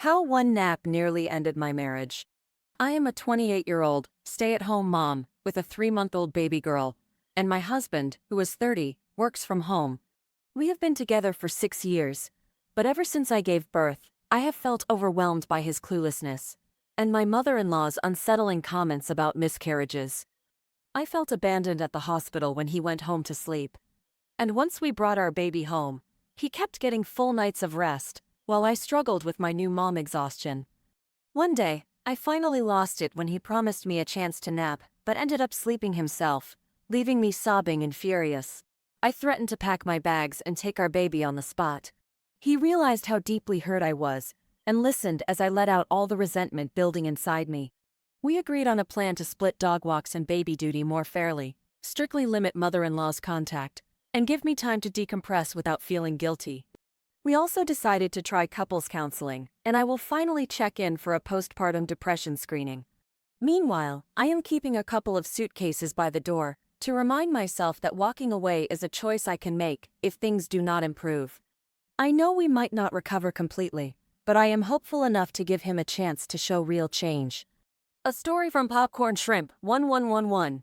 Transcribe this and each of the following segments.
How one nap nearly ended my marriage. I am a 28-year-old, stay-at-home mom with a 3-month-old baby girl, and my husband, who is 30, works from home. We have been together for 6 years, but ever since I gave birth, I have felt overwhelmed by his cluelessness and my mother-in-law's unsettling comments about miscarriages. I felt abandoned at the hospital when he went home to sleep. And once we brought our baby home, he kept getting full nights of rest, while I struggled with my new mom exhaustion. One day, I finally lost it when he promised me a chance to nap, but ended up sleeping himself, leaving me sobbing and furious. I threatened to pack my bags and take our baby on the spot. He realized how deeply hurt I was, and listened as I let out all the resentment building inside me. We agreed on a plan to split dog walks and baby duty more fairly, strictly limit mother-in-law's contact, and give me time to decompress without feeling guilty. We also decided to try couples counseling, and I will finally check in for a postpartum depression screening. Meanwhile, I am keeping a couple of suitcases by the door to remind myself that walking away is a choice I can make if things do not improve. I know we might not recover completely, but I am hopeful enough to give him a chance to show real change. A story from Popcorn Shrimp 1111.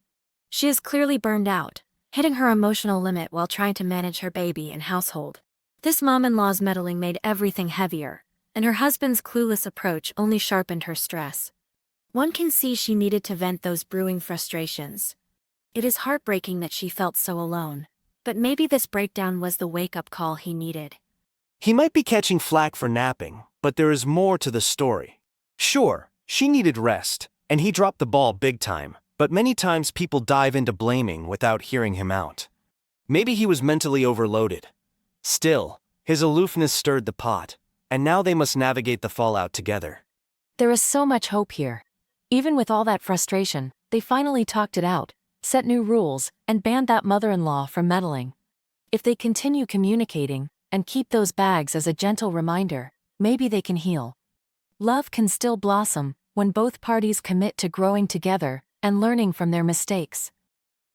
She is clearly burned out, hitting her emotional limit while trying to manage her baby and household. This mom-in-law's meddling made everything heavier, and her husband's clueless approach only sharpened her stress. One can see she needed to vent those brewing frustrations. It is heartbreaking that she felt so alone, but maybe this breakdown was the wake-up call he needed. He might be catching flack for napping, but there is more to the story. Sure, she needed rest, and he dropped the ball big time, but many times people dive into blaming without hearing him out. Maybe he was mentally overloaded. Still, his aloofness stirred the pot, and now they must navigate the fallout together. There is so much hope here. Even with all that frustration, they finally talked it out, set new rules, and banned that mother-in-law from meddling. If they continue communicating, and keep those bags as a gentle reminder, maybe they can heal. Love can still blossom when both parties commit to growing together and learning from their mistakes.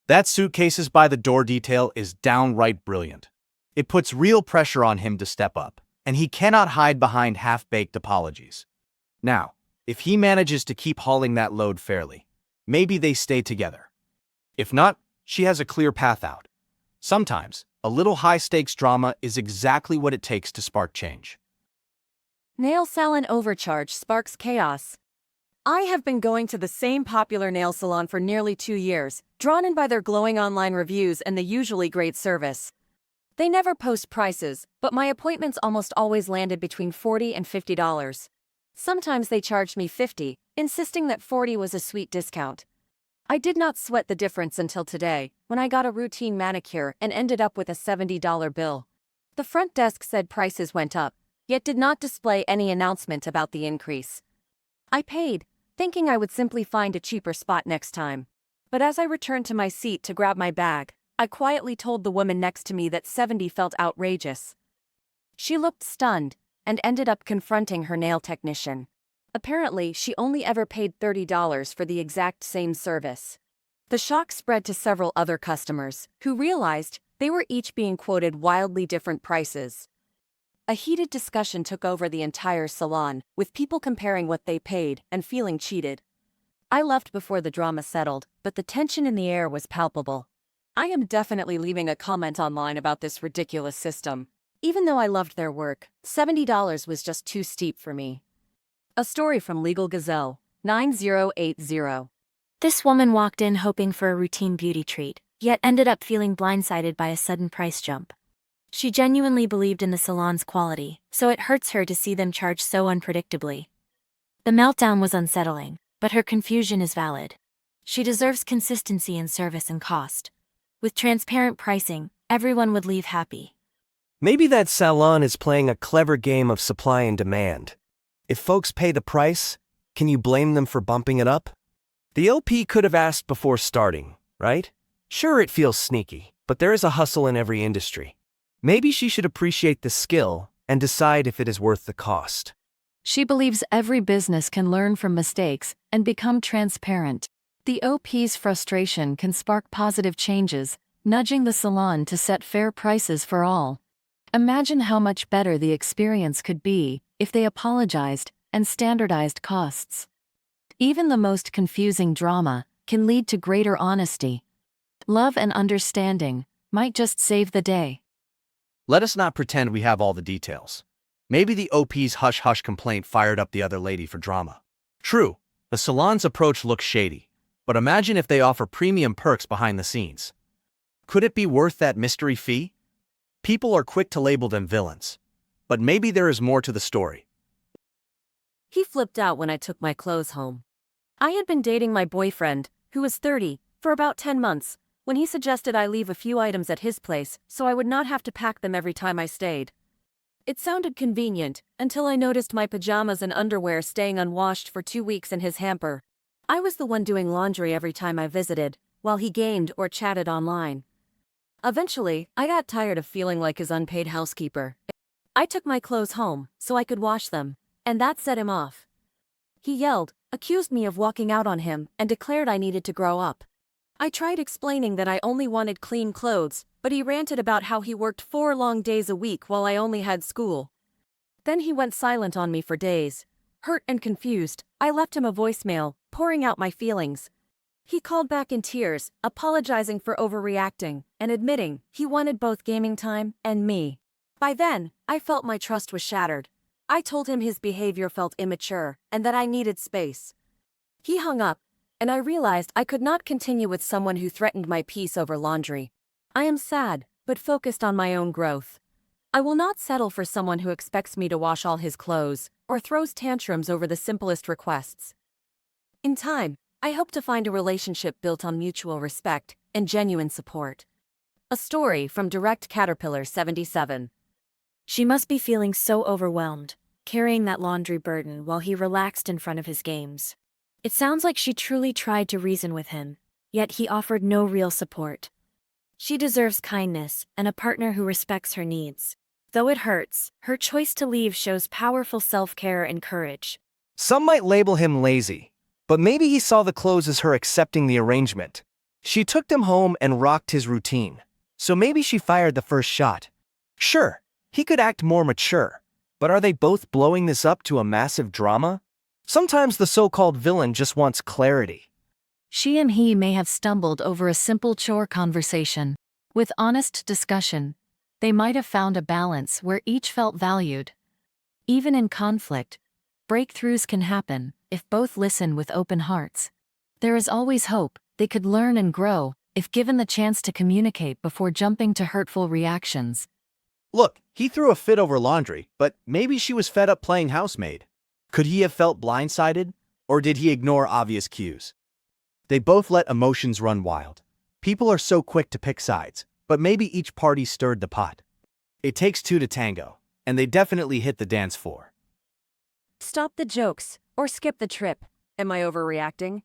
That suitcases by the door detail is downright brilliant. It puts real pressure on him to step up, and he cannot hide behind half-baked apologies. Now, if he manages to keep hauling that load fairly, maybe they stay together. If not, she has a clear path out. Sometimes, a little high-stakes drama is exactly what it takes to spark change. Nail salon overcharge sparks chaos. I have been going to the same popular nail salon for nearly 2 years, drawn in by their glowing online reviews and the usually great service. They never post prices, but my appointments almost always landed between $40 and $50. Sometimes they charged me $50, insisting that $40 was a sweet discount. I did not sweat the difference until today, when I got a routine manicure and ended up with a $70 bill. The front desk said prices went up, yet did not display any announcement about the increase. I paid, thinking I would simply find a cheaper spot next time. But as I returned to my seat to grab my bag, I quietly told the woman next to me that $70 felt outrageous. She looked stunned and ended up confronting her nail technician. Apparently, she only ever paid $30 for the exact same service. The shock spread to several other customers, who realized they were each being quoted wildly different prices. A heated discussion took over the entire salon, with people comparing what they paid and feeling cheated. I left before the drama settled, but the tension in the air was palpable. I am definitely leaving a comment online about this ridiculous system. Even though I loved their work, $70 was just too steep for me. A story from Legal Gazelle, 9080. This woman walked in hoping for a routine beauty treat, yet ended up feeling blindsided by a sudden price jump. She genuinely believed in the salon's quality, so it hurts her to see them charge so unpredictably. The meltdown was unsettling, but her confusion is valid. She deserves consistency in service and cost. With transparent pricing, everyone would leave happy. Maybe that salon is playing a clever game of supply and demand. If folks pay the price, can you blame them for bumping it up? The OP could have asked before starting, right? Sure, it feels sneaky, but there is a hustle in every industry. Maybe she should appreciate the skill and decide if it is worth the cost. She believes every business can learn from mistakes and become transparent. The OP's frustration can spark positive changes, nudging the salon to set fair prices for all. Imagine how much better the experience could be if they apologized and standardized costs. Even the most confusing drama can lead to greater honesty. Love and understanding might just save the day. Let us not pretend we have all the details. Maybe the OP's hush-hush complaint fired up the other lady for drama. True, the salon's approach looks shady, but imagine if they offer premium perks behind the scenes. Could it be worth that mystery fee? People are quick to label them villains, but maybe there is more to the story. He flipped out when I took my clothes home. I had been dating my boyfriend, who was 30, for about 10 months, when he suggested I leave a few items at his place so I would not have to pack them every time I stayed. It sounded convenient, until I noticed my pajamas and underwear staying unwashed for 2 weeks in his hamper. I was the one doing laundry every time I visited, while he gamed or chatted online. Eventually, I got tired of feeling like his unpaid housekeeper. I took my clothes home so I could wash them, and that set him off. He yelled, accused me of walking out on him, and declared I needed to grow up. I tried explaining that I only wanted clean clothes, but he ranted about how he worked 4 long days a week while I only had school. Then he went silent on me for days. Hurt and confused, I left him a voicemail, pouring out my feelings. He called back in tears, apologizing for overreacting, and admitting he wanted both gaming time and me. By then, I felt my trust was shattered. I told him his behavior felt immature, and that I needed space. He hung up, and I realized I could not continue with someone who threatened my peace over laundry. I am sad, but focused on my own growth. I will not settle for someone who expects me to wash all his clothes, or throws tantrums over the simplest requests. In time, I hope to find a relationship built on mutual respect and genuine support. A story from Direct Caterpillar 77. She must be feeling so overwhelmed, carrying that laundry burden while he relaxed in front of his games. It sounds like she truly tried to reason with him, yet he offered no real support. She deserves kindness and a partner who respects her needs. Though it hurts, her choice to leave shows powerful self-care and courage. Some might label him lazy, but maybe he saw the clothes as her accepting the arrangement. She took them home and rocked his routine, so maybe she fired the first shot. Sure, he could act more mature, but are they both blowing this up to a massive drama? Sometimes the so-called villain just wants clarity. She and he may have stumbled over a simple chore conversation. With honest discussion, they might have found a balance where each felt valued. Even in conflict, breakthroughs can happen if both listen with open hearts. There is always hope. They could learn and grow if given the chance to communicate before jumping to hurtful reactions. Look, he threw a fit over laundry, but maybe she was fed up playing housemaid. Could he have felt blindsided, or did he ignore obvious cues? They both let emotions run wild. People are so quick to pick sides, but maybe each party stirred the pot. It takes two to tango, and they definitely hit the dance floor. Stop the jokes, or skip the trip. Am I overreacting?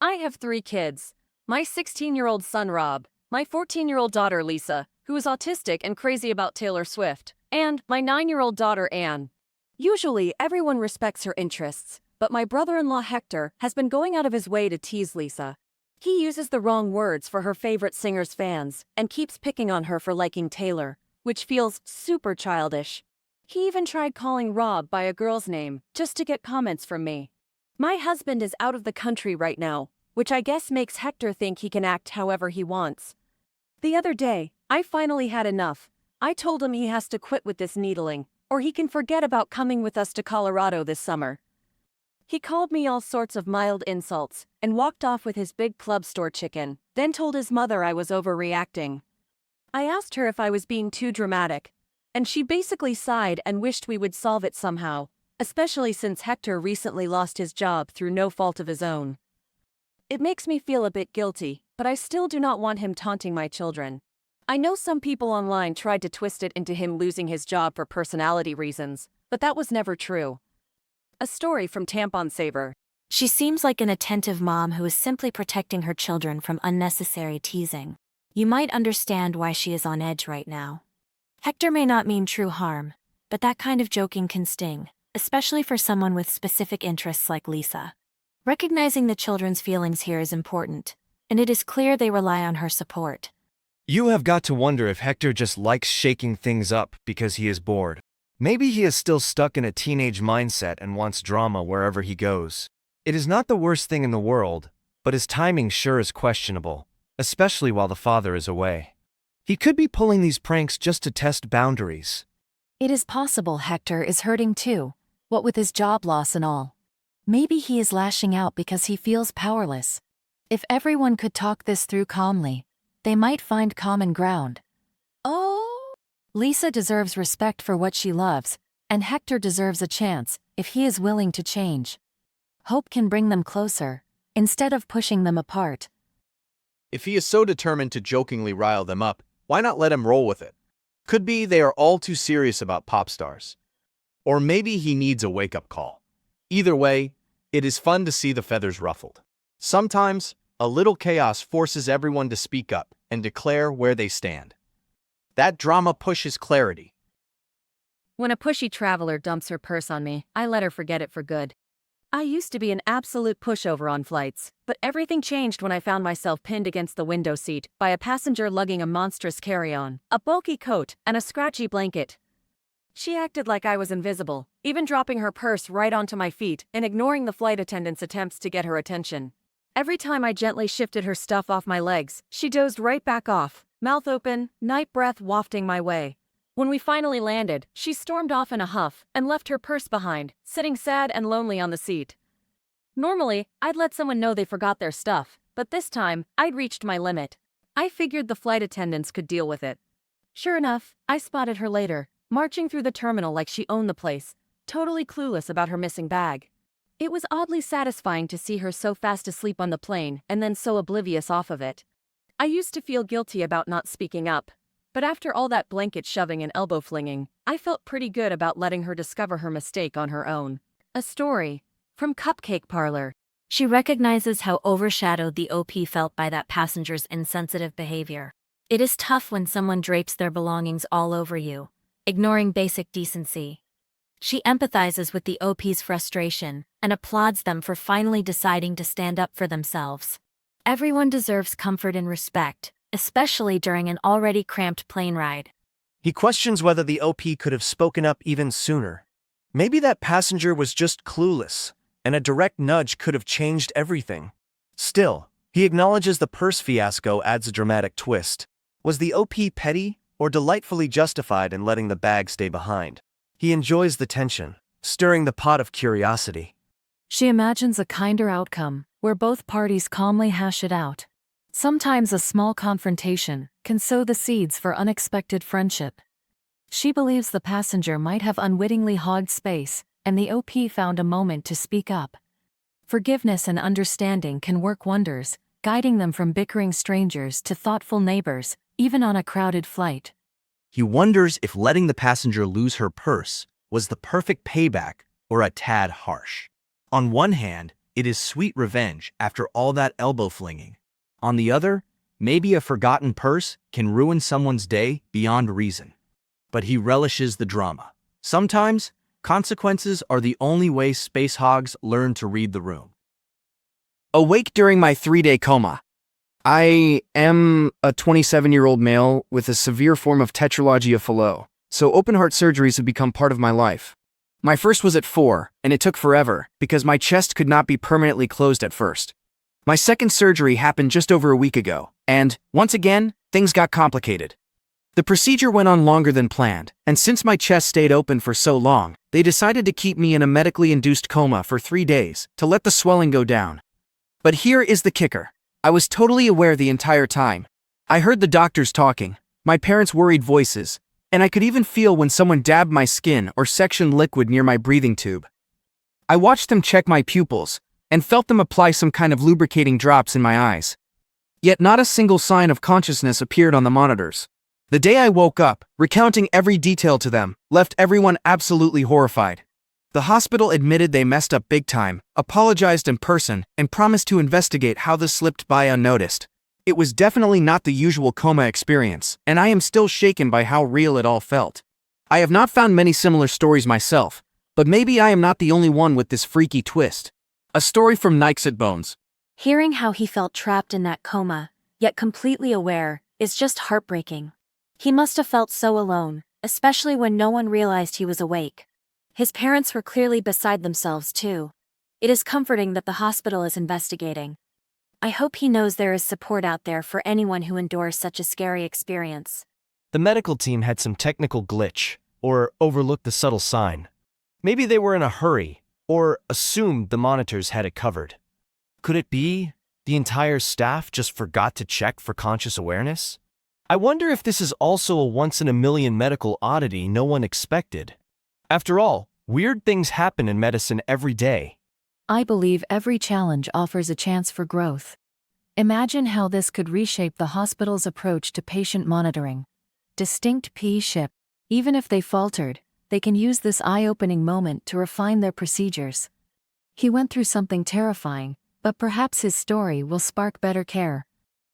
I have 3 kids. My 16-year-old son Rob, my 14-year-old daughter Lisa, who is autistic and crazy about Taylor Swift, and my 9-year-old daughter Anne. Usually, everyone respects her interests, but my brother-in-law Hector has been going out of his way to tease Lisa. He uses the wrong words for her favorite singer's fans and keeps picking on her for liking Taylor, which feels super childish. He even tried calling Rob by a girl's name just to get comments from me. My husband is out of the country right now, which I guess makes Hector think he can act however he wants. The other day, I finally had enough. I told him he has to quit with this needling, or he can forget about coming with us to Colorado this summer. He called me all sorts of mild insults and walked off with his big club store chicken, then told his mother I was overreacting. I asked her if I was being too dramatic, and she basically sighed and wished we would solve it somehow, especially since Hector recently lost his job through no fault of his own. It makes me feel a bit guilty, but I still do not want him taunting my children. I know some people online tried to twist it into him losing his job for personality reasons, but that was never true. A story from Tampon Saver. She seems like an attentive mom who is simply protecting her children from unnecessary teasing. You might understand why she is on edge right now. Hector may not mean true harm, but that kind of joking can sting, especially for someone with specific interests like Lisa. Recognizing the children's feelings here is important, and it is clear they rely on her support. You have got to wonder if Hector just likes shaking things up because he is bored. Maybe he is still stuck in a teenage mindset and wants drama wherever he goes. It is not the worst thing in the world, but his timing sure is questionable, especially while the father is away. He could be pulling these pranks just to test boundaries. It is possible Hector is hurting too, what with his job loss and all. Maybe he is lashing out because he feels powerless. If everyone could talk this through calmly, they might find common ground. Oh! Lisa deserves respect for what she loves, and Hector deserves a chance, if he is willing to change. Hope can bring them closer, instead of pushing them apart. If he is so determined to jokingly rile them up, why not let him roll with it? Could be they are all too serious about pop stars. Or maybe he needs a wake-up call. Either way, it is fun to see the feathers ruffled. Sometimes, a little chaos forces everyone to speak up and declare where they stand. That drama pushes clarity. When a pushy traveler dumps her purse on me, I let her forget it for good. I used to be an absolute pushover on flights, but everything changed when I found myself pinned against the window seat by a passenger lugging a monstrous carry-on, a bulky coat, and a scratchy blanket. She acted like I was invisible, even dropping her purse right onto my feet and ignoring the flight attendant's attempts to get her attention. Every time I gently shifted her stuff off my legs, she dozed right back off, mouth open, night breath wafting my way. When we finally landed, she stormed off in a huff and left her purse behind, sitting sad and lonely on the seat. Normally, I'd let someone know they forgot their stuff, but this time, I'd reached my limit. I figured the flight attendants could deal with it. Sure enough, I spotted her later, marching through the terminal like she owned the place, totally clueless about her missing bag. It was oddly satisfying to see her so fast asleep on the plane and then so oblivious off of it. I used to feel guilty about not speaking up, but after all that blanket shoving and elbow flinging, I felt pretty good about letting her discover her mistake on her own. A story from Cupcake Parlor. She recognizes how overshadowed the OP felt by that passenger's insensitive behavior. It is tough when someone drapes their belongings all over you, ignoring basic decency. She empathizes with the OP's frustration and applauds them for finally deciding to stand up for themselves. Everyone deserves comfort and respect, especially during an already cramped plane ride. He questions whether the OP could have spoken up even sooner. Maybe that passenger was just clueless, and a direct nudge could have changed everything. Still, he acknowledges the purse fiasco adds a dramatic twist. Was the OP petty or delightfully justified in letting the bag stay behind? He enjoys the tension, stirring the pot of curiosity. She imagines a kinder outcome, where both parties calmly hash it out. Sometimes a small confrontation can sow the seeds for unexpected friendship. She believes the passenger might have unwittingly hogged space, and the OP found a moment to speak up. Forgiveness and understanding can work wonders, guiding them from bickering strangers to thoughtful neighbors, even on a crowded flight. He wonders if letting the passenger lose her purse was the perfect payback or a tad harsh. On one hand, it is sweet revenge after all that elbow flinging. On the other, maybe a forgotten purse can ruin someone's day beyond reason. But he relishes the drama. Sometimes, consequences are the only way space hogs learn to read the room. Awake during my 3-day coma. I am a 27-year-old male with a severe form of tetralogy of Fallot, so open-heart surgeries have become part of my life. My first was at 4, and it took forever, because my chest could not be permanently closed at first. My second surgery happened just over a week ago, and, once again, things got complicated. The procedure went on longer than planned, and since my chest stayed open for so long, they decided to keep me in a medically induced coma for 3 days, to let the swelling go down. But here is the kicker. I was totally aware the entire time. I heard the doctors talking, my parents' worried voices, and I could even feel when someone dabbed my skin or sectioned liquid near my breathing tube. I watched them check my pupils, and felt them apply some kind of lubricating drops in my eyes. Yet not a single sign of consciousness appeared on the monitors. The day I woke up, recounting every detail to them, left everyone absolutely horrified. The hospital admitted they messed up big time, apologized in person, and promised to investigate how this slipped by unnoticed. It was definitely not the usual coma experience, and I am still shaken by how real it all felt. I have not found many similar stories myself, but maybe I am not the only one with this freaky twist. A story from Nixit Bones. Hearing how he felt trapped in that coma, yet completely aware, is just heartbreaking. He must have felt so alone, especially when no one realized he was awake. His parents were clearly beside themselves too. It is comforting that the hospital is investigating. I hope he knows there is support out there for anyone who endures such a scary experience. The medical team had some technical glitch, or overlooked the subtle sign. Maybe they were in a hurry, or assumed the monitors had it covered. Could it be the entire staff just forgot to check for conscious awareness? I wonder if this is also a once-in-a-million medical oddity no one expected. After all, weird things happen in medicine every day. I believe every challenge offers a chance for growth. Imagine how this could reshape the hospital's approach to patient monitoring. Distinct P-ship. Even if they faltered, they can use this eye-opening moment to refine their procedures. He went through something terrifying, but perhaps his story will spark better care.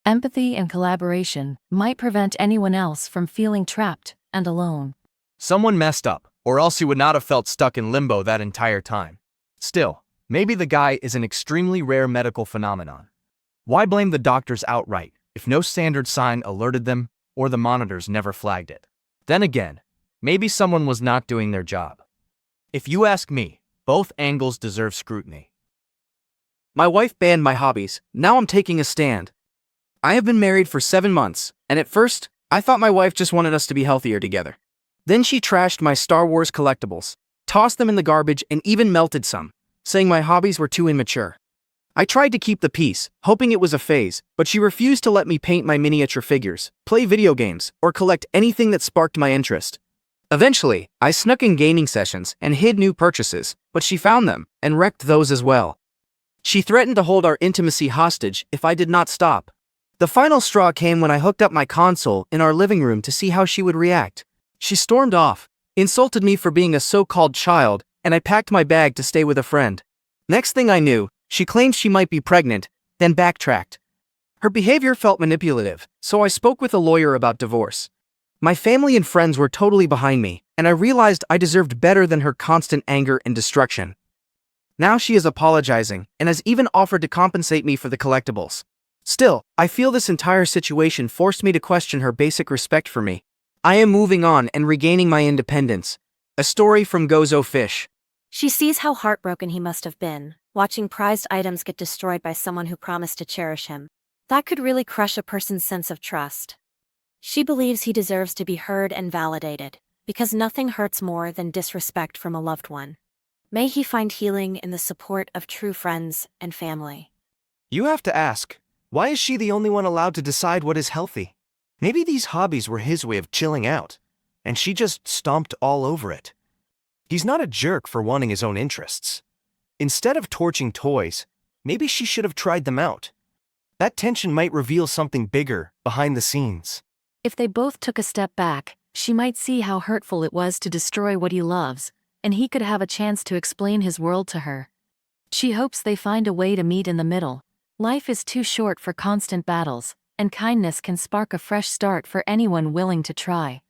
Empathy and collaboration might prevent anyone else from feeling trapped and alone. Someone messed up, or else he would not have felt stuck in limbo that entire time. Still, maybe the guy is an extremely rare medical phenomenon. Why blame the doctors outright if no standard sign alerted them or the monitors never flagged it? Then again, maybe someone was not doing their job. If you ask me, both angles deserve scrutiny. My wife banned my hobbies. Now I'm taking a stand. I have been married for 7 months, and at first, I thought my wife just wanted us to be healthier together. Then she trashed my Star Wars collectibles, tossed them in the garbage, and even melted some, saying my hobbies were too immature. I tried to keep the peace, hoping it was a phase, but she refused to let me paint my miniature figures, play video games, or collect anything that sparked my interest. Eventually, I snuck in gaming sessions and hid new purchases, but she found them and wrecked those as well. She threatened to hold our intimacy hostage if I did not stop. The final straw came when I hooked up my console in our living room to see how she would react. She stormed off, insulted me for being a so-called child, and I packed my bag to stay with a friend. Next thing I knew, she claimed she might be pregnant, then backtracked. Her behavior felt manipulative, so I spoke with a lawyer about divorce. My family and friends were totally behind me, and I realized I deserved better than her constant anger and destruction. Now she is apologizing and has even offered to compensate me for the collectibles. Still, I feel this entire situation forced me to question her basic respect for me. I am moving on and regaining my independence. A story from Gozo Fish. She sees how heartbroken he must have been, watching prized items get destroyed by someone who promised to cherish him. That could really crush a person's sense of trust. She believes he deserves to be heard and validated, because nothing hurts more than disrespect from a loved one. May he find healing in the support of true friends and family. You have to ask, why is she the only one allowed to decide what is healthy? Maybe these hobbies were his way of chilling out, and she just stomped all over it. He's not a jerk for wanting his own interests. Instead of torching toys, maybe she should have tried them out. That tension might reveal something bigger behind the scenes. If they both took a step back, she might see how hurtful it was to destroy what he loves, and he could have a chance to explain his world to her. She hopes they find a way to meet in the middle. Life is too short for constant battles, and kindness can spark a fresh start for anyone willing to try.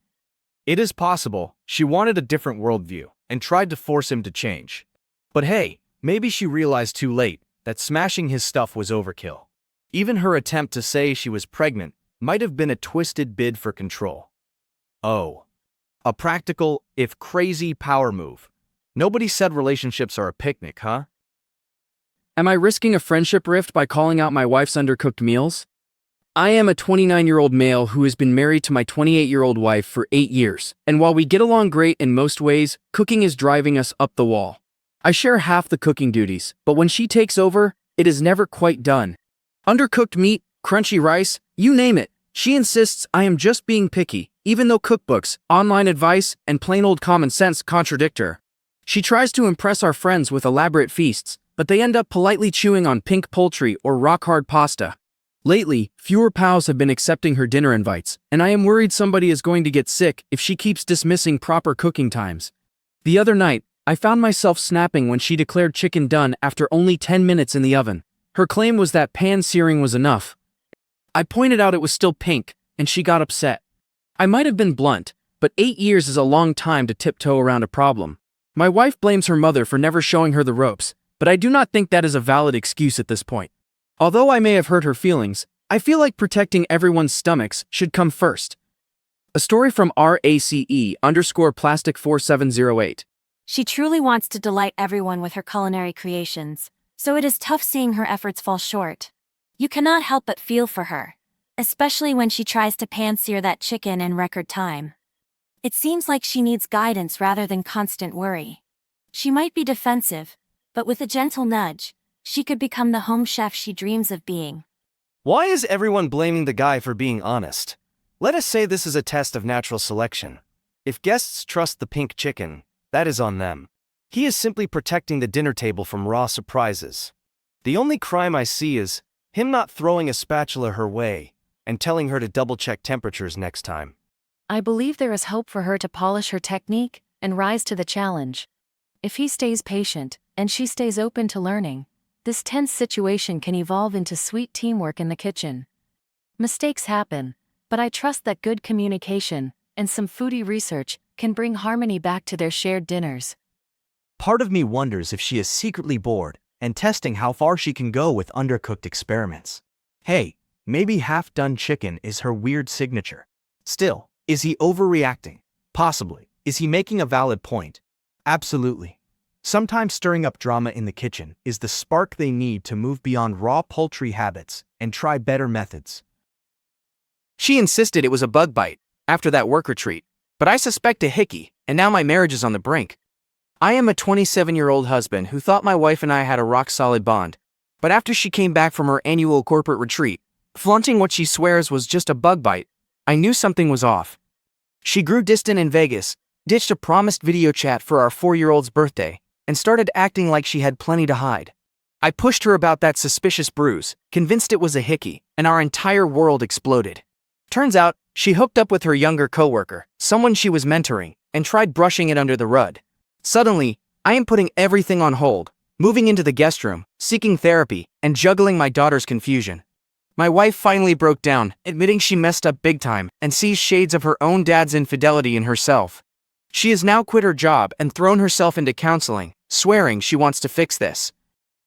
It is possible she wanted a different worldview and tried to force him to change. But hey, maybe she realized too late that smashing his stuff was overkill. Even her attempt to say she was pregnant might have been a twisted bid for control. Oh. A practical, if crazy, power move. Nobody said relationships are a picnic, huh? Am I risking a friendship rift by calling out my wife's undercooked meals? I am a 29-year-old male who has been married to my 28-year-old wife for 8 years, and while we get along great in most ways, cooking is driving us up the wall. I share half the cooking duties, but when she takes over, it is never quite done. Undercooked meat, crunchy rice, you name it. She insists I am just being picky, even though cookbooks, online advice, and plain old common sense contradict her. She tries to impress our friends with elaborate feasts, but they end up politely chewing on pink poultry or rock-hard pasta. Lately, fewer pals have been accepting her dinner invites, and I am worried somebody is going to get sick if she keeps dismissing proper cooking times. The other night, I found myself snapping when she declared chicken done after only 10 minutes in the oven. Her claim was that pan searing was enough. I pointed out it was still pink, and she got upset. I might have been blunt, but 8 years is a long time to tiptoe around a problem. My wife blames her mother for never showing her the ropes, but I do not think that is a valid excuse at this point. Although I may have hurt her feelings, I feel like protecting everyone's stomachs should come first. A story from RACE_plastic4708. She truly wants to delight everyone with her culinary creations, so it is tough seeing her efforts fall short. You cannot help but feel for her, especially when she tries to pan-sear that chicken in record time. It seems like she needs guidance rather than constant worry. She might be defensive, but with a gentle nudge, she could become the home chef she dreams of being. Why is everyone blaming the guy for being honest? Let us say this is a test of natural selection. If guests trust the pink chicken, that is on them. He is simply protecting the dinner table from raw surprises. The only crime I see is him not throwing a spatula her way and telling her to double-check temperatures next time. I believe there is hope for her to polish her technique and rise to the challenge. If he stays patient and she stays open to learning, this tense situation can evolve into sweet teamwork in the kitchen. Mistakes happen, but I trust that good communication and some foodie research can bring harmony back to their shared dinners. Part of me wonders if she is secretly bored and testing how far she can go with undercooked experiments. Hey, maybe half-done chicken is her weird signature. Still, is he overreacting? Possibly. Is he making a valid point? Absolutely. Sometimes stirring up drama in the kitchen is the spark they need to move beyond raw poultry habits and try better methods. She insisted it was a bug bite after that work retreat, but I suspect a hickey, and now my marriage is on the brink. I am a 27-year-old husband who thought my wife and I had a rock-solid bond, but after she came back from her annual corporate retreat, flaunting what she swears was just a bug bite, I knew something was off. She grew distant in Vegas, ditched a promised video chat for our 4-year-old's birthday, and started acting like she had plenty to hide. I pushed her about that suspicious bruise, convinced it was a hickey, and our entire world exploded. Turns out, she hooked up with her younger coworker, someone she was mentoring, and tried brushing it under the rug. Suddenly, I am putting everything on hold, moving into the guest room, seeking therapy, and juggling my daughter's confusion. My wife finally broke down, admitting she messed up big time and sees shades of her own dad's infidelity in herself. She has now quit her job and thrown herself into counseling, swearing she wants to fix this.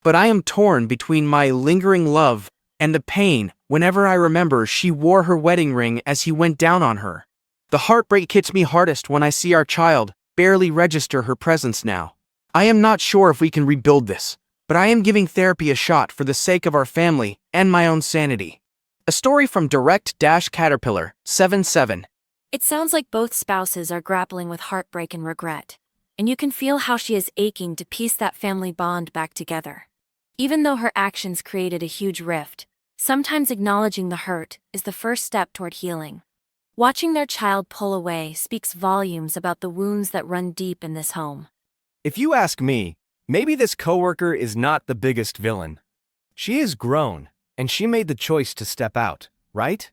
But I am torn between my lingering love and the pain whenever I remember she wore her wedding ring as he went down on her. The heartbreak hits me hardest when I see our child barely register her presence now. I am not sure if we can rebuild this, but I am giving therapy a shot for the sake of our family and my own sanity. A story from Direct-Caterpillar 77. It sounds like both spouses are grappling with heartbreak and regret, and you can feel how she is aching to piece that family bond back together. Even though her actions created a huge rift, sometimes acknowledging the hurt is the first step toward healing. Watching their child pull away speaks volumes about the wounds that run deep in this home. If you ask me, maybe this coworker is not the biggest villain. She is grown, and she made the choice to step out, right?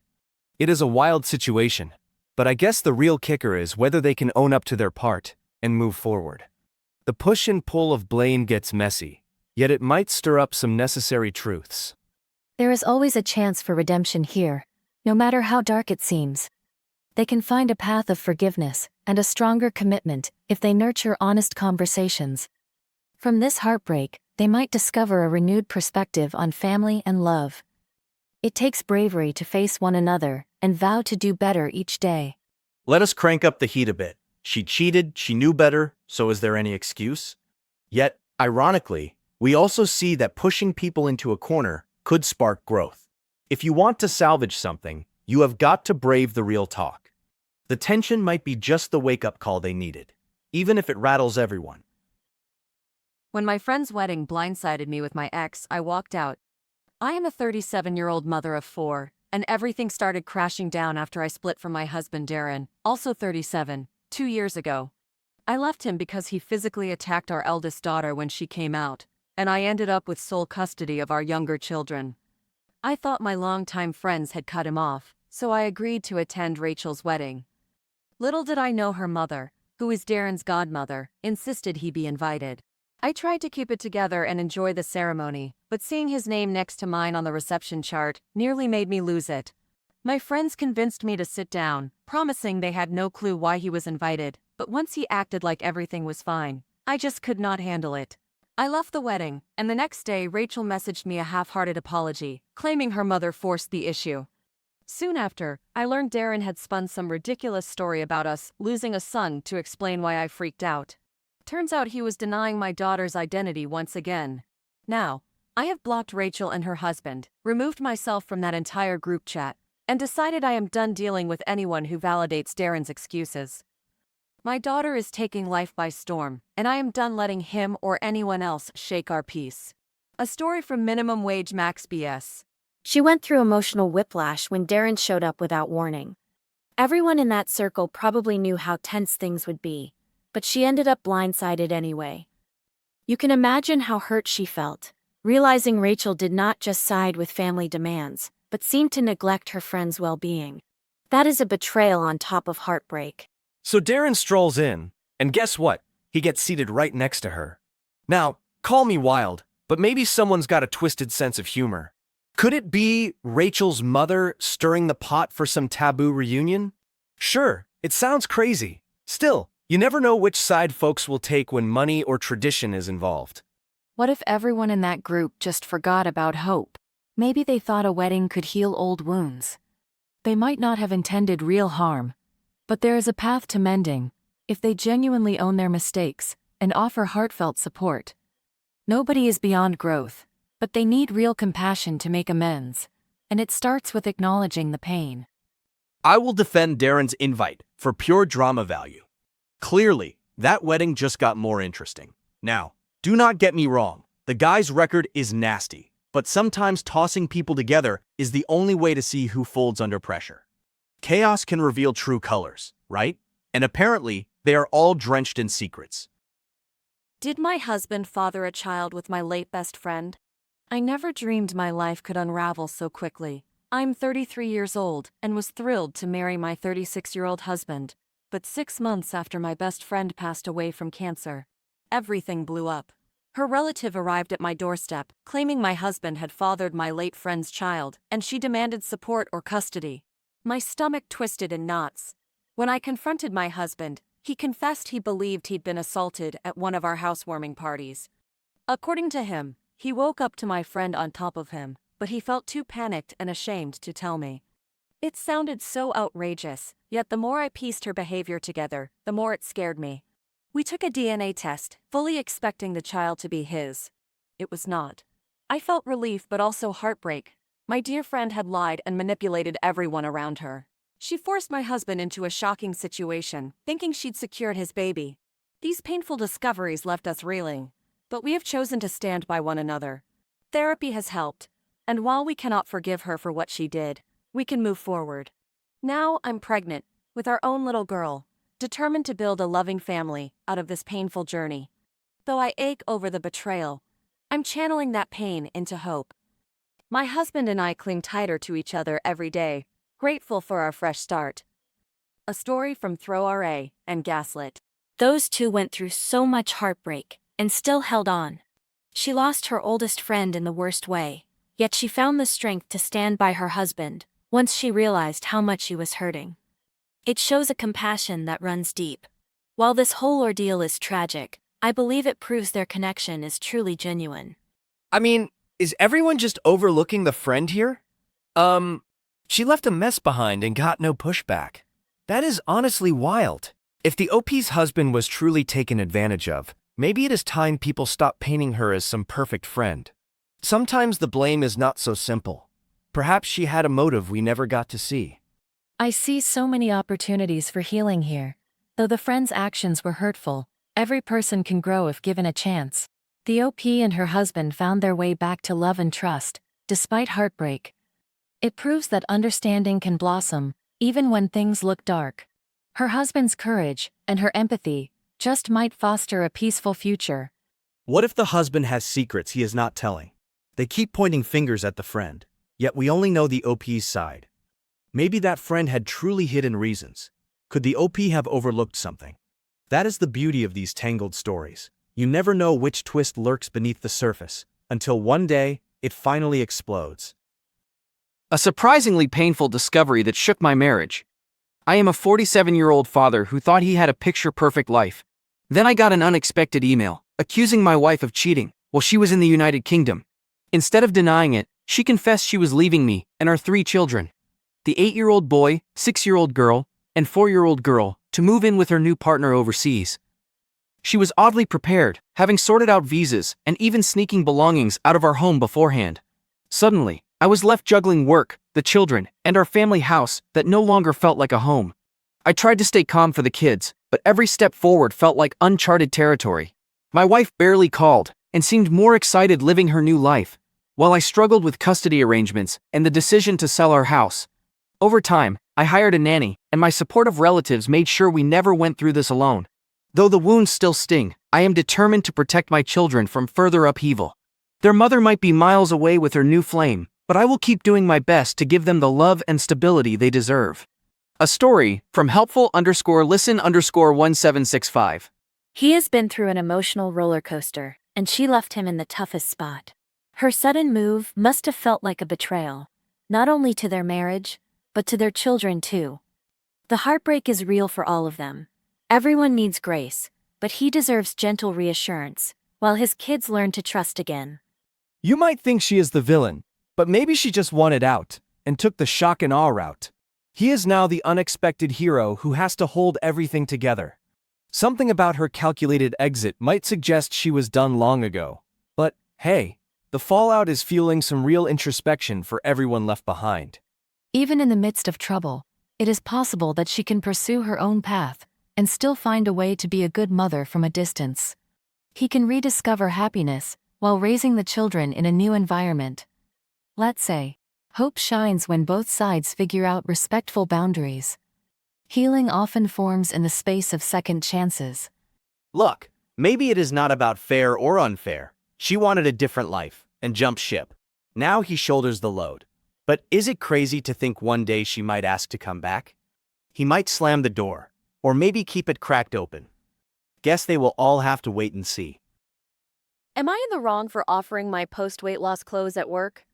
It is a wild situation, but I guess the real kicker is whether they can own up to their part and move forward. The push and pull of blame gets messy, yet it might stir up some necessary truths. There is always a chance for redemption here, no matter how dark it seems. They can find a path of forgiveness and a stronger commitment if they nurture honest conversations. From this heartbreak, they might discover a renewed perspective on family and love. It takes bravery to face one another and vow to do better each day. Let us crank up the heat a bit. She cheated, she knew better, so is there any excuse? Yet, ironically, we also see that pushing people into a corner could spark growth. If you want to salvage something, you have got to brave the real talk. The tension might be just the wake-up call they needed, even if it rattles everyone. When my friend's wedding blindsided me with my ex, I walked out. I am a 37-year-old mother of 4, and everything started crashing down after I split from my husband Darren, also 37, 2 years ago. I left him because he physically attacked our eldest daughter when she came out, and I ended up with sole custody of our younger children. I thought my longtime friends had cut him off, so I agreed to attend Rachel's wedding. Little did I know her mother, who is Darren's godmother, insisted he be invited. I tried to keep it together and enjoy the ceremony, but seeing his name next to mine on the reception chart nearly made me lose it. My friends convinced me to sit down, promising they had no clue why he was invited, but once he acted like everything was fine, I just could not handle it. I left the wedding, and the next day Rachel messaged me a half-hearted apology, claiming her mother forced the issue. Soon after, I learned Darren had spun some ridiculous story about us losing a son to explain why I freaked out. Turns out he was denying my daughter's identity once again. Now, I have blocked Rachel and her husband, removed myself from that entire group chat, and decided I am done dealing with anyone who validates Darren's excuses. My daughter is taking life by storm, and I am done letting him or anyone else shake our peace. A story from Minimum Wage Max BS. She went through emotional whiplash when Darren showed up without warning. Everyone in that circle probably knew how tense things would be, but she ended up blindsided anyway. You can imagine how hurt she felt, realizing Rachel did not just side with family demands, but seemed to neglect her friend's well-being. That is a betrayal on top of heartbreak. So Darren strolls in, and guess what? He gets seated right next to her. Now, call me wild, but maybe someone's got a twisted sense of humor. Could it be Rachel's mother stirring the pot for some taboo reunion? Sure, it sounds crazy. Still, you never know which side folks will take when money or tradition is involved. What if everyone in that group just forgot about hope? Maybe they thought a wedding could heal old wounds. They might not have intended real harm, but there is a path to mending if they genuinely own their mistakes and offer heartfelt support. Nobody is beyond growth, but they need real compassion to make amends, and it starts with acknowledging the pain. I will defend Darren's invite for pure drama value. Clearly, that wedding just got more interesting. Now, do not get me wrong, the guy's record is nasty, but sometimes tossing people together is the only way to see who folds under pressure. Chaos can reveal true colors, right? And apparently, they are all drenched in secrets. Did my husband father a child with my late best friend? I never dreamed my life could unravel so quickly. I'm 33 years old and was thrilled to marry my 36-year-old husband. But 6 months after my best friend passed away from cancer, everything blew up. Her relative arrived at my doorstep, claiming my husband had fathered my late friend's child, and she demanded support or custody. My stomach twisted in knots. When I confronted my husband, he confessed he believed he'd been assaulted at one of our housewarming parties. According to him, he woke up to my friend on top of him, but he felt too panicked and ashamed to tell me. It sounded so outrageous, yet the more I pieced her behavior together, the more it scared me. We took a DNA test, fully expecting the child to be his. It was not. I felt relief but also heartbreak. My dear friend had lied and manipulated everyone around her. She forced my husband into a shocking situation, thinking she'd secured his baby. These painful discoveries left us reeling, but we have chosen to stand by one another. Therapy has helped, and while we cannot forgive her for what she did, we can move forward. Now I'm pregnant, with our own little girl, determined to build a loving family out of this painful journey. Though I ache over the betrayal, I'm channeling that pain into hope. My husband and I cling tighter to each other every day, grateful for our fresh start. A story from Throw RA and Gaslit. Those two went through so much heartbreak and still held on. She lost her oldest friend in the worst way, yet she found the strength to stand by her husband once she realized how much she was hurting. It shows a compassion that runs deep. While this whole ordeal is tragic, I believe it proves their connection is truly genuine. I mean, is everyone just overlooking the friend here? She left a mess behind and got no pushback. That is honestly wild. If the OP's husband was truly taken advantage of, maybe it is time people stop painting her as some perfect friend. Sometimes the blame is not so simple. Perhaps she had a motive we never got to see. I see so many opportunities for healing here. Though the friend's actions were hurtful, every person can grow if given a chance. The OP and her husband found their way back to love and trust, despite heartbreak. It proves that understanding can blossom, even when things look dark. Her husband's courage and her empathy just might foster a peaceful future. What if the husband has secrets he is not telling? They keep pointing fingers at the friend, yet we only know the OP's side. Maybe that friend had truly hidden reasons. Could the OP have overlooked something? That is the beauty of these tangled stories. You never know which twist lurks beneath the surface, until one day, it finally explodes. A surprisingly painful discovery that shook my marriage. I am a 47-year-old father who thought he had a picture-perfect life. Then I got an unexpected email, accusing my wife of cheating, while she was in the United Kingdom. Instead of denying it, she confessed she was leaving me and our 3 children. the 8-year-old boy, 6-year-old girl, and 4-year-old girl, to move in with her new partner overseas. She was oddly prepared, having sorted out visas and even sneaking belongings out of our home beforehand. Suddenly, I was left juggling work, the children, and our family house that no longer felt like a home. I tried to stay calm for the kids, but every step forward felt like uncharted territory. My wife barely called and seemed more excited living her new life, while I struggled with custody arrangements and the decision to sell our house. Over time, I hired a nanny, and my supportive relatives made sure we never went through this alone. Though the wounds still sting, I am determined to protect my children from further upheaval. Their mother might be miles away with her new flame, but I will keep doing my best to give them the love and stability they deserve. A story from helpful_listen_1765. He has been through an emotional roller coaster, and she left him in the toughest spot. Her sudden move must have felt like a betrayal, not only to their marriage, but to their children too. The heartbreak is real for all of them. Everyone needs grace, but he deserves gentle reassurance, while his kids learn to trust again. You might think she is the villain, but maybe she just wanted out and took the shock and awe route. He is now the unexpected hero who has to hold everything together. Something about her calculated exit might suggest she was done long ago. But, hey, the fallout is fueling some real introspection for everyone left behind. Even in the midst of trouble, it is possible that she can pursue her own path and still find a way to be a good mother from a distance. He can rediscover happiness while raising the children in a new environment. Let's say, hope shines when both sides figure out respectful boundaries. Healing often forms in the space of second chances. Look, maybe it is not about fair or unfair. She wanted a different life and jumped ship. Now he shoulders the load. But is it crazy to think one day she might ask to come back? He might slam the door, or maybe keep it cracked open. Guess they will all have to wait and see. Am I in the wrong for offering my post-weight loss clothes at work?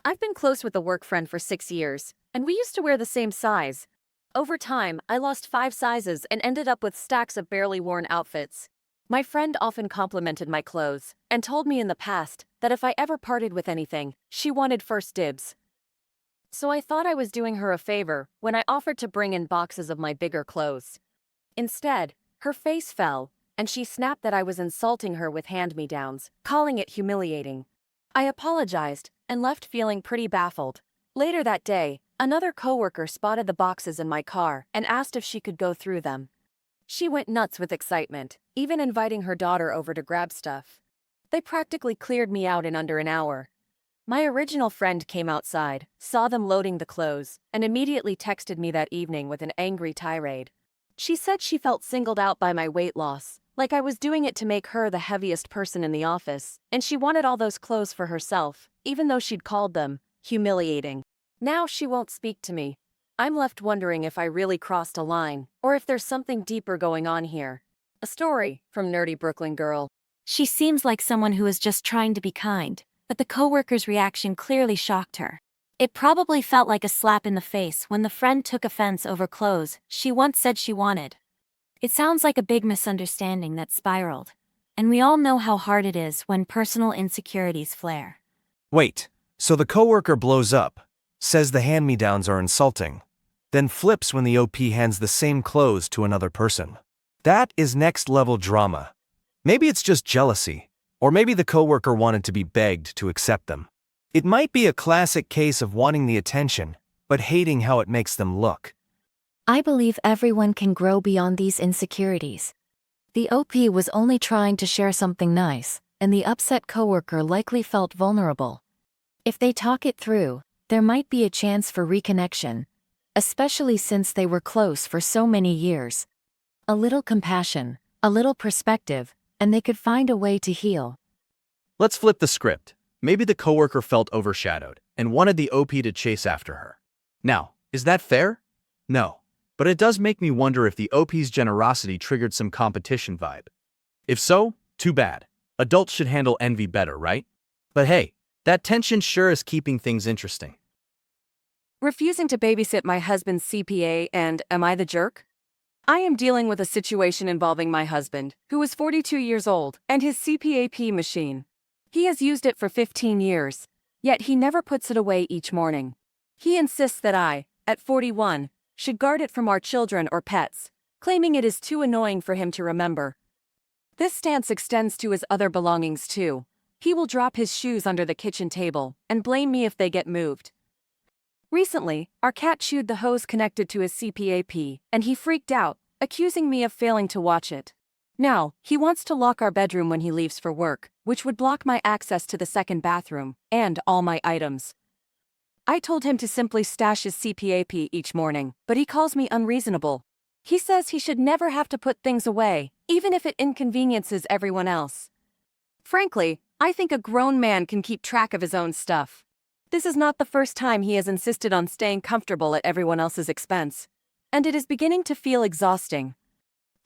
I've been close with a work friend for 6 years, and we used to wear the same size. Over time, I lost 5 sizes and ended up with stacks of barely worn outfits. My friend often complimented my clothes and told me in the past that if I ever parted with anything, she wanted first dibs. So I thought I was doing her a favor when I offered to bring in boxes of my bigger clothes. Instead, her face fell, and she snapped that I was insulting her with hand-me-downs, calling it humiliating. I apologized and left feeling pretty baffled. Later that day, another coworker spotted the boxes in my car and asked if she could go through them. She went nuts with excitement, even inviting her daughter over to grab stuff. They practically cleared me out in under an hour. My original friend came outside, saw them loading the clothes, and immediately texted me that evening with an angry tirade. She said she felt singled out by my weight loss, like I was doing it to make her the heaviest person in the office, and she wanted all those clothes for herself, even though she'd called them humiliating. Now she won't speak to me. I'm left wondering if I really crossed a line, or if there's something deeper going on here. A story from Nerdy Brooklyn Girl. She seems like someone who is just trying to be kind, but the coworker's reaction clearly shocked her. It probably felt like a slap in the face when the friend took offense over clothes she once said she wanted. It sounds like a big misunderstanding that spiraled, and we all know how hard it is when personal insecurities flare. Wait, so the coworker blows up, says the hand-me-downs are insulting, then flips when the OP hands the same clothes to another person. That is next-level drama. Maybe it's just jealousy, or maybe the coworker wanted to be begged to accept them. It might be a classic case of wanting the attention, but hating how it makes them look. I believe everyone can grow beyond these insecurities. The OP was only trying to share something nice, and the upset coworker likely felt vulnerable. If they talk it through, there might be a chance for reconnection, especially since they were close for so many years. A little compassion, a little perspective, and they could find a way to heal. Let's flip the script. Maybe the coworker felt overshadowed and wanted the OP to chase after her. Now, is that fair? No. But it does make me wonder if the OP's generosity triggered some competition vibe. If so, too bad. Adults should handle envy better, right? But hey, that tension sure is keeping things interesting. Refusing to babysit my husband's CPA and am I the jerk? I am dealing with a situation involving my husband, who is 42 years old, and his CPAP machine. He has used it for 15 years, yet he never puts it away each morning. He insists that I, at 41, should guard it from our children or pets, claiming it is too annoying for him to remember. This stance extends to his other belongings too. He will drop his shoes under the kitchen table and blame me if they get moved. Recently, our cat chewed the hose connected to his CPAP, and he freaked out, accusing me of failing to watch it. Now, he wants to lock our bedroom when he leaves for work, which would block my access to the second bathroom, and all my items. I told him to simply stash his CPAP each morning, but he calls me unreasonable. He says he should never have to put things away, even if it inconveniences everyone else. Frankly, I think a grown man can keep track of his own stuff. This is not the first time he has insisted on staying comfortable at everyone else's expense, and it is beginning to feel exhausting.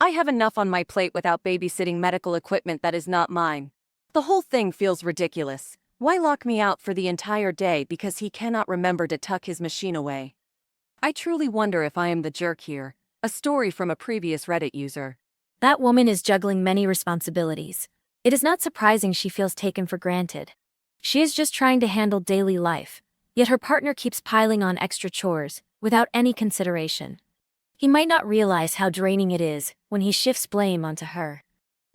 I have enough on my plate without babysitting medical equipment that is not mine. The whole thing feels ridiculous. Why lock me out for the entire day because he cannot remember to tuck his machine away? I truly wonder if I am the jerk here. A story from a previous Reddit user. That woman is juggling many responsibilities. It is not surprising she feels taken for granted. She is just trying to handle daily life, yet her partner keeps piling on extra chores, without any consideration. He might not realize how draining it is when he shifts blame onto her.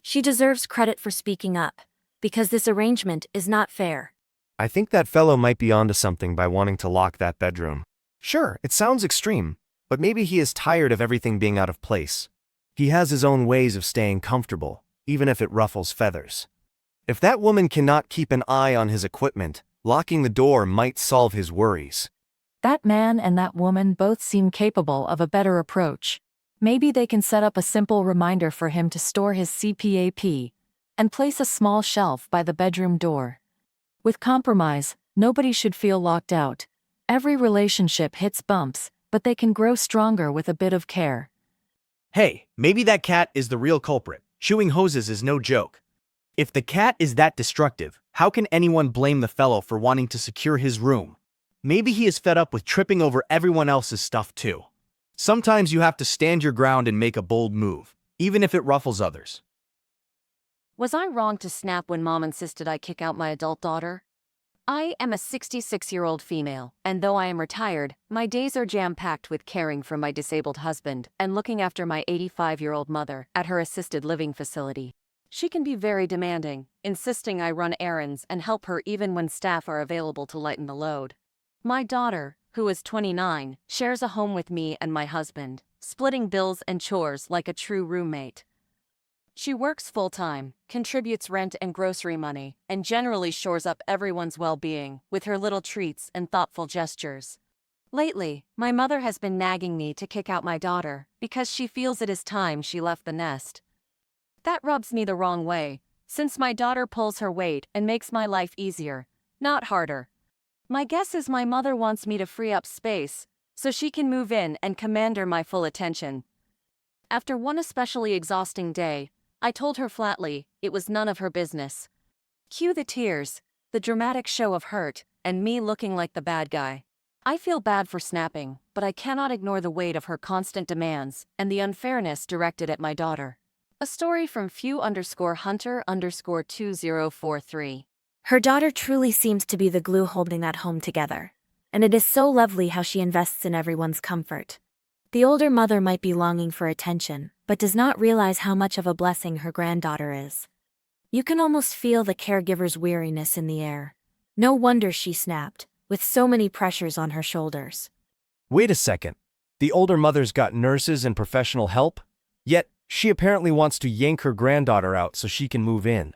She deserves credit for speaking up, because this arrangement is not fair. I think that fellow might be onto something by wanting to lock that bedroom. Sure, it sounds extreme, but maybe he is tired of everything being out of place. He has his own ways of staying comfortable, even if it ruffles feathers. If that woman cannot keep an eye on his equipment, locking the door might solve his worries. That man and that woman both seem capable of a better approach. Maybe they can set up a simple reminder for him to store his CPAP and place a small shelf by the bedroom door. With compromise, nobody should feel locked out. Every relationship hits bumps, but they can grow stronger with a bit of care. Hey, maybe that cat is the real culprit. Chewing hoses is no joke. If the cat is that destructive, how can anyone blame the fellow for wanting to secure his room? Maybe he is fed up with tripping over everyone else's stuff too. Sometimes you have to stand your ground and make a bold move, even if it ruffles others. Was I wrong to snap when Mom insisted I kick out my adult daughter? I am a 66-year-old female, and though I am retired, my days are jam-packed with caring for my disabled husband and looking after my 85-year-old mother at her assisted living facility. She can be very demanding, insisting I run errands and help her even when staff are available to lighten the load. My daughter, who is 29, shares a home with me and my husband, splitting bills and chores like a true roommate. She works full-time, contributes rent and grocery money, and generally shores up everyone's well-being with her little treats and thoughtful gestures. Lately, my mother has been nagging me to kick out my daughter because she feels it is time she left the nest. That rubs me the wrong way, since my daughter pulls her weight and makes my life easier, not harder. My guess is my mother wants me to free up space so she can move in and command my full attention. After one especially exhausting day, I told her flatly it was none of her business. Cue the tears, the dramatic show of hurt, and me looking like the bad guy. I feel bad for snapping, but I cannot ignore the weight of her constant demands and the unfairness directed at my daughter. A story from few_hunter_2043. Her daughter truly seems to be the glue holding that home together, and it is so lovely how she invests in everyone's comfort. The older mother might be longing for attention, but does not realize how much of a blessing her granddaughter is. You can almost feel the caregiver's weariness in the air. No wonder she snapped, with so many pressures on her shoulders. Wait a second. The older mother's got nurses and professional help? Yet, she apparently wants to yank her granddaughter out so she can move in.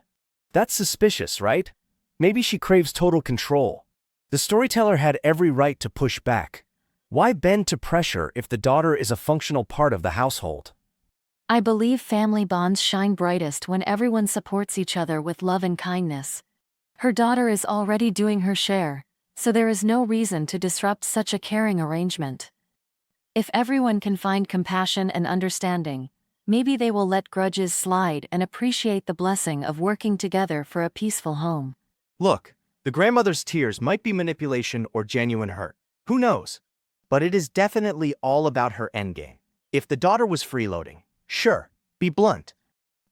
That's suspicious, right? Maybe she craves total control. The storyteller had every right to push back. Why bend to pressure if the daughter is a functional part of the household? I believe family bonds shine brightest when everyone supports each other with love and kindness. Her daughter is already doing her share, so there is no reason to disrupt such a caring arrangement. If everyone can find compassion and understanding, maybe they will let grudges slide and appreciate the blessing of working together for a peaceful home. Look, the grandmother's tears might be manipulation or genuine hurt. Who knows? But it is definitely all about her endgame. If the daughter was freeloading, sure, be blunt.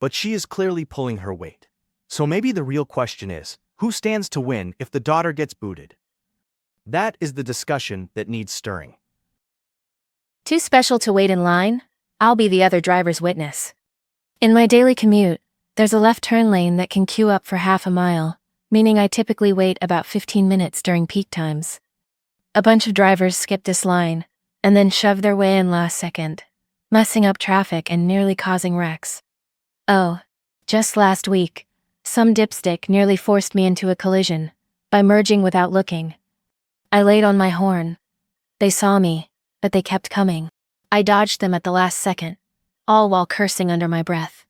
But she is clearly pulling her weight. So maybe the real question is, who stands to win if the daughter gets booted? That is the discussion that needs stirring. Too special to wait in line? I'll be the other driver's witness. In my daily commute, there's a left turn lane that can queue up for half a mile, meaning I typically wait about 15 minutes during peak times. A bunch of drivers skip this line, and then shove their way in last second, messing up traffic and nearly causing wrecks. Oh, just last week, some dipstick nearly forced me into a collision by merging without looking. I laid on my horn. They saw me, but they kept coming. I dodged them at the last second, all while cursing under my breath.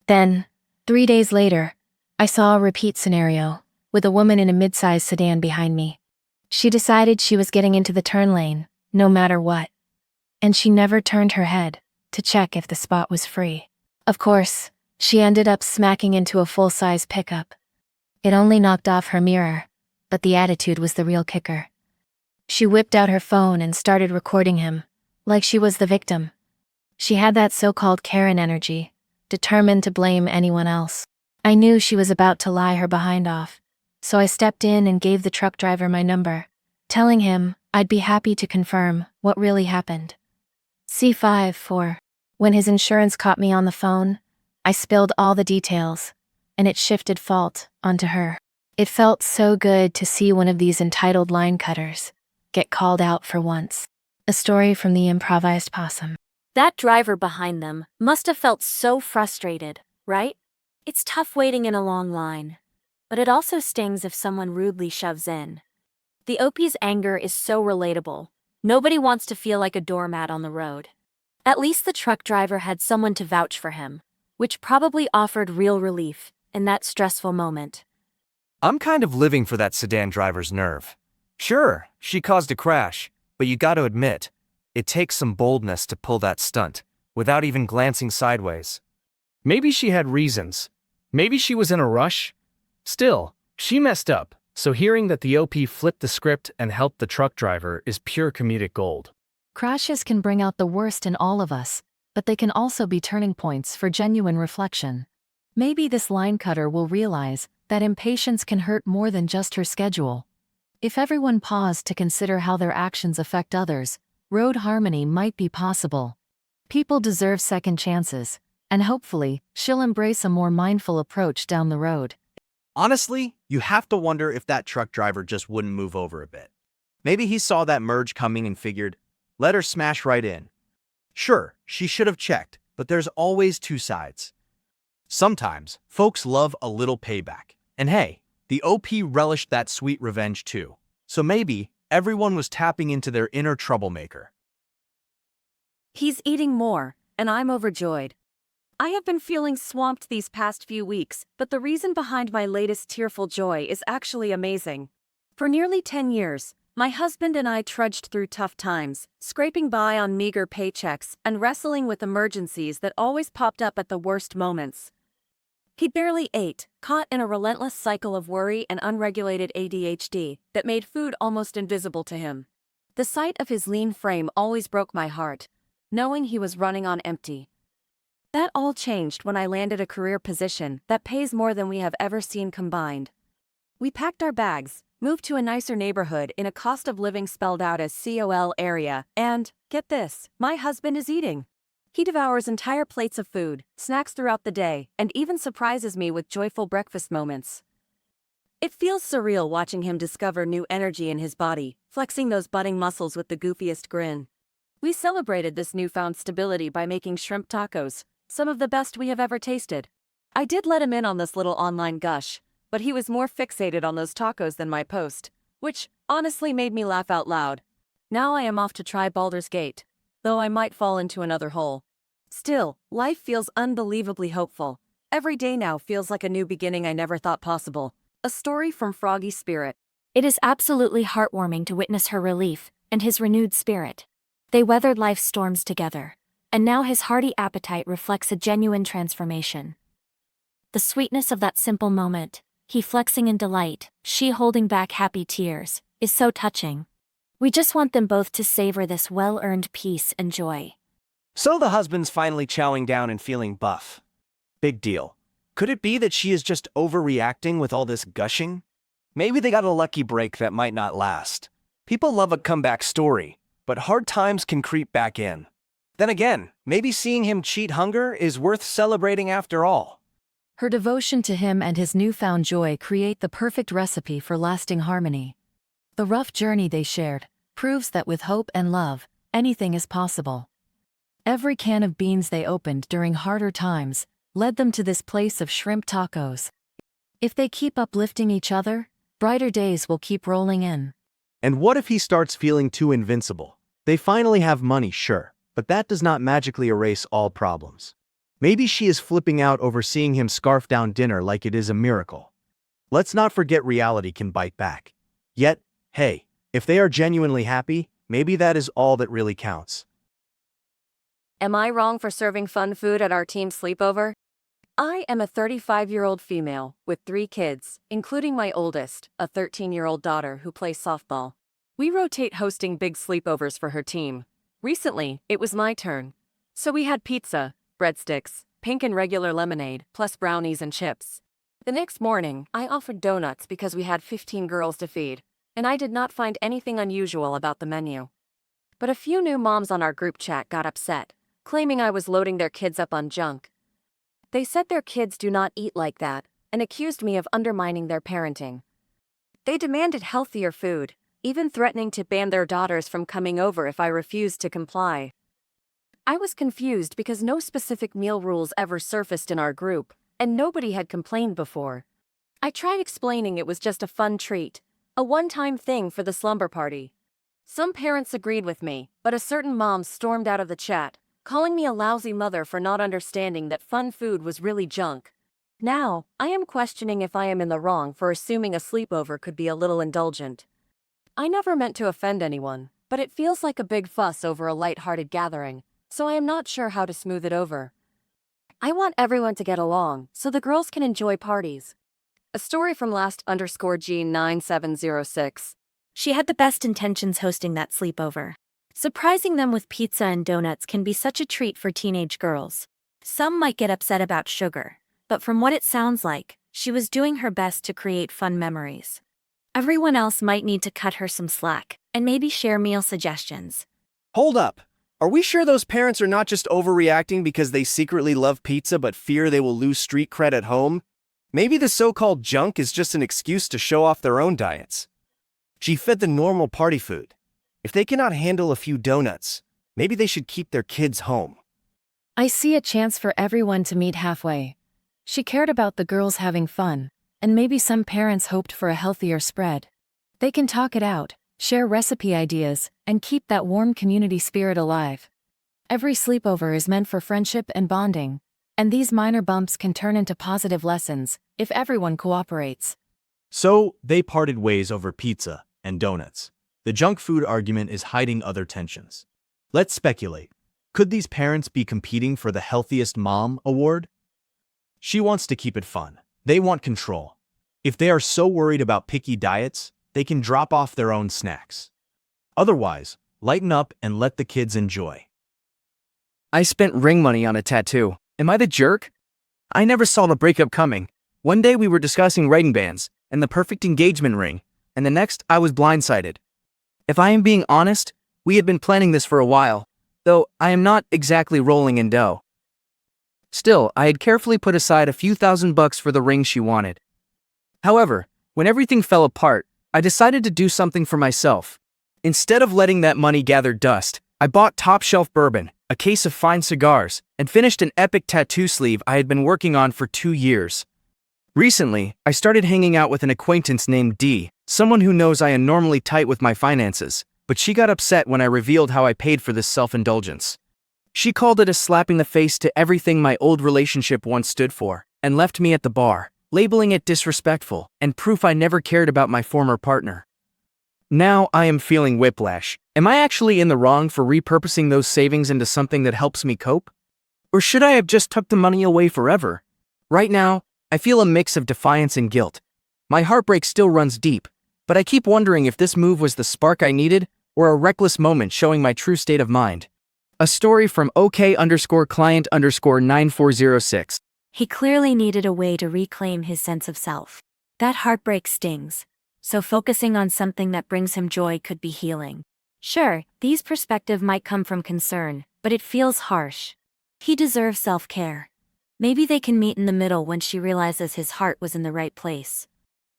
Then, 3 days later, I saw a repeat scenario, with a woman in a mid-sized sedan behind me. She decided she was getting into the turn lane, no matter what. And she never turned her head to check if the spot was free. Of course, she ended up smacking into a full-size pickup. It only knocked off her mirror, but the attitude was the real kicker. She whipped out her phone and started recording him, like she was the victim. She had that so-called Karen energy, determined to blame anyone else. I knew she was about to lie her behind off, so I stepped in and gave the truck driver my number, telling him I'd be happy to confirm what really happened. C5 for when his insurance caught me on the phone, I spilled all the details, and it shifted fault onto her. It felt so good to see one of these entitled line cutters get called out for once. A story from the improvised possum. That driver behind them must have felt so frustrated, right? It's tough waiting in a long line, but it also stings if someone rudely shoves in. The OP's anger is so relatable. Nobody wants to feel like a doormat on the road. At least the truck driver had someone to vouch for him, which probably offered real relief in that stressful moment. I'm kind of living for that sedan driver's nerve. Sure, she caused a crash, but you gotta admit, it takes some boldness to pull that stunt, without even glancing sideways. Maybe she had reasons. Maybe she was in a rush. Still, she messed up, so hearing that the OP flipped the script and helped the truck driver is pure comedic gold. Crashes can bring out the worst in all of us, but they can also be turning points for genuine reflection. Maybe this line cutter will realize that impatience can hurt more than just her schedule. If everyone paused to consider how their actions affect others, road harmony might be possible. People deserve second chances, and hopefully, she'll embrace a more mindful approach down the road. Honestly, you have to wonder if that truck driver just wouldn't move over a bit. Maybe he saw that merge coming and figured, let her smash right in. Sure, she should have checked, but there's always two sides. Sometimes, folks love a little payback. And hey, the OP relished that sweet revenge too. So maybe everyone was tapping into their inner troublemaker. He's eating more, and I'm overjoyed. I have been feeling swamped these past few weeks, but the reason behind my latest tearful joy is actually amazing. For nearly 10 years, my husband and I trudged through tough times, scraping by on meager paychecks and wrestling with emergencies that always popped up at the worst moments. He barely ate, caught in a relentless cycle of worry and unregulated ADHD that made food almost invisible to him. The sight of his lean frame always broke my heart, knowing he was running on empty. That all changed when I landed a career position that pays more than we have ever seen combined. We packed our bags, moved to a nicer neighborhood in a cost of living spelled out as COL area, and, get this, my husband is eating. He devours entire plates of food, snacks throughout the day, and even surprises me with joyful breakfast moments. It feels surreal watching him discover new energy in his body, flexing those budding muscles with the goofiest grin. We celebrated this newfound stability by making shrimp tacos, some of the best we have ever tasted. I did let him in on this little online gush, but he was more fixated on those tacos than my post, which honestly made me laugh out loud. Now I am off to try Baldur's Gate, though I might fall into another hole. Still, life feels unbelievably hopeful. Every day now feels like a new beginning I never thought possible. A story from Froggy's spirit. It is absolutely heartwarming to witness her relief and his renewed spirit. They weathered life's storms together, and now his hearty appetite reflects a genuine transformation. The sweetness of that simple moment, he flexing in delight, she holding back happy tears, is so touching. We just want them both to savor this well-earned peace and joy. So the husband's finally chowing down and feeling buff. Big deal. Could it be that she is just overreacting with all this gushing? Maybe they got a lucky break that might not last. People love a comeback story, but hard times can creep back in. Then again, maybe seeing him cheat hunger is worth celebrating after all. Her devotion to him and his newfound joy create the perfect recipe for lasting harmony. The rough journey they shared proves that with hope and love, anything is possible. Every can of beans they opened during harder times led them to this place of shrimp tacos. If they keep uplifting each other, brighter days will keep rolling in. And what if he starts feeling too invincible? They finally have money, sure, but that does not magically erase all problems. Maybe she is flipping out over seeing him scarf down dinner like it is a miracle. Let's not forget reality can bite back. Yet, hey, if they are genuinely happy, maybe that is all that really counts. Am I wrong for serving fun food at our team sleepover? I am a 35-year-old female with 3 kids, including my oldest, a 13-year-old daughter who plays softball. We rotate hosting big sleepovers for her team. Recently, it was my turn. So we had pizza, breadsticks, pink and regular lemonade, plus brownies and chips. The next morning, I offered donuts because we had 15 girls to feed, and I did not find anything unusual about the menu. But a few new moms on our group chat got upset, claiming I was loading their kids up on junk. They said their kids do not eat like that, and accused me of undermining their parenting. They demanded healthier food, even threatening to ban their daughters from coming over if I refused to comply. I was confused because no specific meal rules ever surfaced in our group, and nobody had complained before. I tried explaining it was just a fun treat, a one-time thing for the slumber party. Some parents agreed with me, but a certain mom stormed out of the chat, calling me a lousy mother for not understanding that fun food was really junk. Now, I am questioning if I am in the wrong for assuming a sleepover could be a little indulgent. I never meant to offend anyone, but it feels like a big fuss over a light-hearted gathering, so I am not sure how to smooth it over. I want everyone to get along, so the girls can enjoy parties. A story from last_G9706. She had the best intentions hosting that sleepover. Surprising them with pizza and donuts can be such a treat for teenage girls. Some might get upset about sugar, but from what it sounds like, she was doing her best to create fun memories. Everyone else might need to cut her some slack, and maybe share meal suggestions. Hold up. Are we sure those parents are not just overreacting because they secretly love pizza but fear they will lose street cred at home? Maybe the so-called junk is just an excuse to show off their own diets. She fed the normal party food. If they cannot handle a few donuts, maybe they should keep their kids home. I see a chance for everyone to meet halfway. She cared about the girls having fun, and maybe some parents hoped for a healthier spread. They can talk it out, share recipe ideas, and keep that warm community spirit alive. Every sleepover is meant for friendship and bonding, and these minor bumps can turn into positive lessons if everyone cooperates. So, they parted ways over pizza and donuts. The junk food argument is hiding other tensions. Let's speculate. Could these parents be competing for the Healthiest Mom award? She wants to keep it fun. They want control. If they are so worried about picky diets, they can drop off their own snacks. Otherwise, lighten up and let the kids enjoy. I spent ring money on a tattoo. Am I the jerk? I never saw the breakup coming. One day we were discussing wedding bands and the perfect engagement ring, and the next I was blindsided. If I am being honest, we had been planning this for a while, though I am not exactly rolling in dough. Still, I had carefully put aside a few $1,000 for the ring she wanted. However, when everything fell apart, I decided to do something for myself. Instead of letting that money gather dust, I bought top-shelf bourbon, a case of fine cigars, and finished an epic tattoo sleeve I had been working on for 2 years. Recently, I started hanging out with an acquaintance named Dee, someone who knows I am normally tight with my finances, but she got upset when I revealed how I paid for this self-indulgence. She called it a slap in the face to everything my old relationship once stood for, and left me at the bar, labeling it disrespectful and proof I never cared about my former partner. Now I am feeling whiplash. Am I actually in the wrong for repurposing those savings into something that helps me cope? Or should I have just tucked the money away forever? Right now, I feel a mix of defiance and guilt. My heartbreak still runs deep, but I keep wondering if this move was the spark I needed or a reckless moment showing my true state of mind. A story from OK_client_9406. He clearly needed a way to reclaim his sense of self. That heartbreak stings, so focusing on something that brings him joy could be healing. Sure, these perspective might come from concern, but it feels harsh. He deserves self-care. Maybe they can meet in the middle when she realizes his heart was in the right place.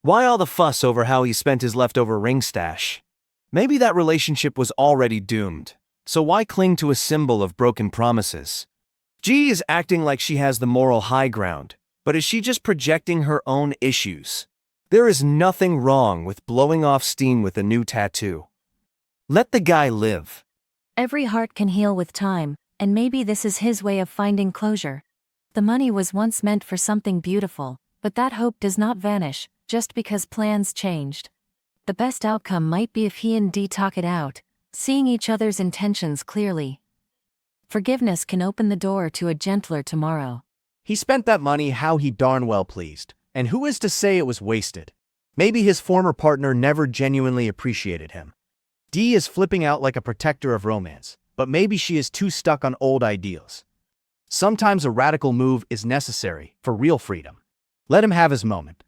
Why all the fuss over how he spent his leftover ring stash? Maybe that relationship was already doomed, so why cling to a symbol of broken promises? G is acting like she has the moral high ground, but is she just projecting her own issues? There is nothing wrong with blowing off steam with a new tattoo. Let the guy live. Every heart can heal with time, and maybe this is his way of finding closure. The money was once meant for something beautiful, but that hope does not vanish, just because plans changed. The best outcome might be if he and Dee talk it out, seeing each other's intentions clearly. Forgiveness can open the door to a gentler tomorrow. He spent that money how he darn well pleased, and who is to say it was wasted? Maybe his former partner never genuinely appreciated him. Dee is flipping out like a protector of romance, but maybe she is too stuck on old ideals. Sometimes a radical move is necessary for real freedom. Let him have his moment.